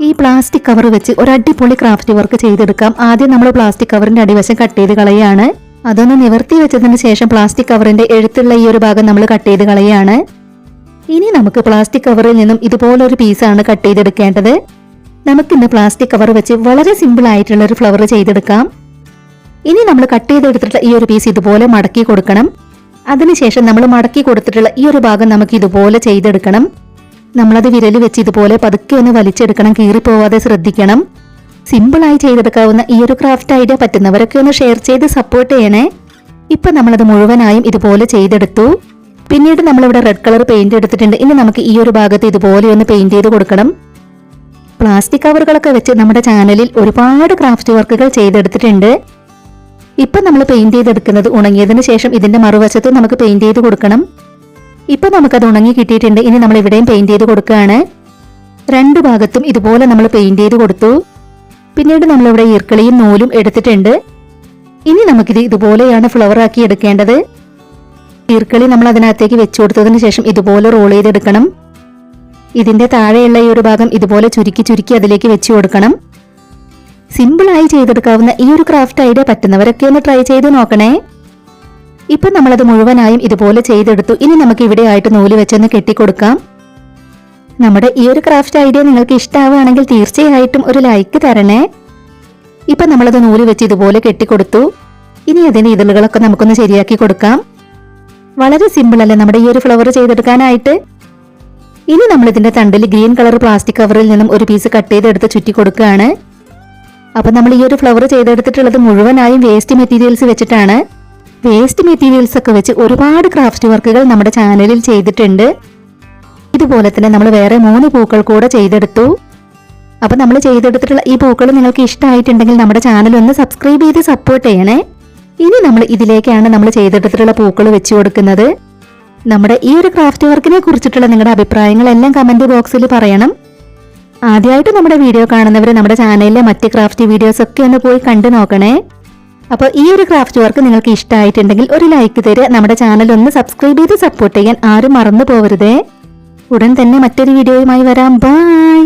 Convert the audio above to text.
ഈ plastic cover വെച്ച് ഒരു അടിപൊളി ക്രാഫ്റ്റ് വർക്ക് ചെയ്തെടുക്കാം. ആദ്യം നമ്മൾ പ്ലാസ്റ്റിക് കവറിന്റെ അടിവശം കട്ട് ചെയ്ത് കളയാണ്. അതൊന്ന് നിവർത്തി വെച്ചതിന് ശേഷം പ്ലാസ്റ്റിക് കവറിന്റെ എഴുത്തുള്ള ഈ ഒരു ഭാഗം നമ്മൾ കട്ട് ചെയ്ത് കളയാണ്. ഇനി നമുക്ക് പ്ലാസ്റ്റിക് കവറിൽ നിന്നും ഇതുപോലൊരു പീസാണ് കട്ട് ചെയ്തെടുക്കേണ്ടത്. നമുക്കിന്ന് പ്ലാസ്റ്റിക് കവർ വെച്ച് വളരെ സിമ്പിൾ ആയിട്ടുള്ള ഒരു ഫ്ലവർ ചെയ്തെടുക്കാം. ഇനി നമ്മൾ കട്ട് ചെയ്തെടുത്തിട്ടുള്ള ഈ ഒരു പീസ് ഇതുപോലെ മടക്കി കൊടുക്കണം. അതിനുശേഷം നമ്മൾ മടക്കി കൊടുത്തിട്ടുള്ള ഈ ഒരു ഭാഗം നമുക്ക് ഇതുപോലെ ചെയ്തെടുക്കണം. നമ്മളത് വിരൽ വെച്ച് ഇതുപോലെ പതുക്കെ ഒന്ന് വലിച്ചെടുക്കണം, കീറിപ്പോവാതെ ശ്രദ്ധിക്കണം. സിമ്പിളായി ചെയ്തെടുക്കാവുന്ന ഈ ഒരു ക്രാഫ്റ്റ് ഐഡിയ പറ്റുന്നവരൊക്കെ ഒന്ന് ഷെയർ ചെയ്ത് സപ്പോർട്ട് ചെയ്യണേ. ഇപ്പൊ നമ്മളത് മുഴുവനായും ഇതുപോലെ ചെയ്തെടുത്തു. പിന്നീട് നമ്മളിവിടെ റെഡ് കളർ പെയിന്റ് എടുത്തിട്ടുണ്ട്. ഇനി നമുക്ക് ഈ ഒരു ഭാഗത്ത് ഇതുപോലെ ഒന്ന് പെയിന്റ് ചെയ്ത് കൊടുക്കണം. പ്ലാസ്റ്റിക് കവറുകളൊക്കെ വെച്ച് നമ്മുടെ ചാനലിൽ ഒരുപാട് ക്രാഫ്റ്റ് വർക്കുകൾ ചെയ്തെടുത്തിട്ടുണ്ട്. ഇപ്പൊ നമ്മൾ പെയിന്റ് ചെയ്തെടുക്കുന്നത് ഉണങ്ങിയതിന് ശേഷം ഇതിന്റെ മറുവശത്ത് നമുക്ക് പെയിന്റ് ചെയ്ത് കൊടുക്കണം. ഇപ്പൊ നമുക്കത് ഉണങ്ങി കിട്ടിയിട്ടുണ്ട്. ഇനി നമ്മൾ ഇവിടെയും പെയിന്റ് ചെയ്ത് കൊടുക്കുകയാണ്. രണ്ടു ഭാഗത്തും ഇതുപോലെ നമ്മൾ പെയിന്റ് ചെയ്ത് കൊടുത്തു. പിന്നീട് നമ്മളിവിടെ ഈർക്കളിയും നൂലും എടുത്തിട്ടുണ്ട്. ഇനി നമുക്കിത് ഇതുപോലെയാണ് ഫ്ലവർ ആക്കി എടുക്കേണ്ടത്. ഈർക്കളി നമ്മൾ അതിനകത്തേക്ക് വെച്ചു കൊടുത്തതിന് ശേഷം ഇതുപോലെ റോൾ ചെയ്തെടുക്കണം. ഇതിന്റെ താഴെയുള്ള ഈ ഒരു ഭാഗം ഇതുപോലെ ചുരുക്കി ചുരുക്കി അതിലേക്ക് വെച്ചു കൊടുക്കണം. സിമ്പിളായി ചെയ്തെടുക്കാവുന്ന ഈ ഒരു ക്രാഫ്റ്റ് ഐഡിയ പറ്റുന്നവരൊക്കെ ഒന്ന് ട്രൈ ചെയ്ത് നോക്കണേ. ഇപ്പൊ നമ്മളത് മുഴുവനായും ഇതുപോലെ ചെയ്തെടുത്തു. ഇനി നമുക്ക് ഇവിടെ ആയിട്ട് നൂല് വെച്ചൊന്ന് കെട്ടിക്കൊടുക്കാം. നമ്മുടെ ഈ ഒരു ക്രാഫ്റ്റ് ഐഡിയ നിങ്ങൾക്ക് ഇഷ്ടമാവുകയാണെങ്കിൽ തീർച്ചയായിട്ടും ഒരു ലൈക്ക് തരണേ. ഇപ്പൊ നമ്മളത് നൂല് വെച്ച് ഇതുപോലെ കെട്ടിക്കൊടുത്തു. ഇനി അതിന്റെ ഇതളുകളൊക്കെ നമുക്കൊന്ന് ശരിയാക്കി കൊടുക്കാം. വളരെ സിമ്പിൾ അല്ലേ നമ്മുടെ ഈ ഒരു ഫ്ലവർ ചെയ്തെടുക്കാനായിട്ട്. ഇനി നമ്മൾ ഇതിന്റെ തണ്ടിൽ ഗ്രീൻ കളർ പ്ലാസ്റ്റിക് കവറിൽ നിന്നും ഒരു പീസ് കട്ട് ചെയ്തെടുത്ത് ചുറ്റി കൊടുക്കുകയാണ്. അപ്പൊ നമ്മൾ ഈ ഒരു ഫ്ലവർ ചെയ്തെടുത്തിട്ടുള്ളത് മുഴുവനായും വേസ്റ്റ് മെറ്റീരിയൽസ് വെച്ചിട്ടാണ്. വേസ്റ്റ് മെറ്റീരിയൽസ് ഒക്കെ വെച്ച് ഒരുപാട് ക്രാഫ്റ്റ് വർക്കുകൾ നമ്മുടെ ചാനലിൽ ചെയ്തിട്ടുണ്ട്. ഇതുപോലെ തന്നെ നമ്മൾ വേറെ 3 പൂക്കൾ കൂടെ ചെയ്തെടുത്തു. അപ്പൊ നമ്മൾ ചെയ്തെടുത്തിട്ടുള്ള ഈ പൂക്കൾ നിങ്ങൾക്ക് ഇഷ്ടമായിട്ടുണ്ടെങ്കിൽ നമ്മുടെ ചാനൽ ഒന്ന് സബ്സ്ക്രൈബ് ചെയ്ത് സപ്പോർട്ട് ചെയ്യണേ. ഇനി നമ്മൾ ഇതിലേക്കാണ് നമ്മൾ ചെയ്തെടുത്തിട്ടുള്ള പൂക്കൾ വെച്ചു കൊടുക്കുന്നത്. നമ്മുടെ ഈ ഒരു ക്രാഫ്റ്റ് വർക്കിനെ കുറിച്ചിട്ടുള്ള നിങ്ങളുടെ അഭിപ്രായങ്ങളെല്ലാം കമന്റ് ബോക്സിൽ പറയണം. ആദ്യമായിട്ട് നമ്മുടെ വീഡിയോ കാണുന്നവർ നമ്മുടെ ചാനലിലെ മറ്റ് ക്രാഫ്റ്റ് വീഡിയോസ് ഒക്കെ ഒന്ന് പോയി കണ്ടു നോക്കണേ. അപ്പോൾ ഈ ഒരു ക്രാഫ്റ്റ് വർക്ക് നിങ്ങൾക്ക് ഇഷ്ടമായിട്ടുണ്ടെങ്കിൽ ഒരു ലൈക്ക് തരിക. നമ്മുടെ ചാനൽ ഒന്ന് സബ്സ്ക്രൈബ് ചെയ്ത് സപ്പോർട്ട് ചെയ്യാൻ ആരും മറന്നു പോകരുതേ. ഉടൻ തന്നെ മറ്റൊരു വീഡിയോയുമായി വരാം. ബൈ.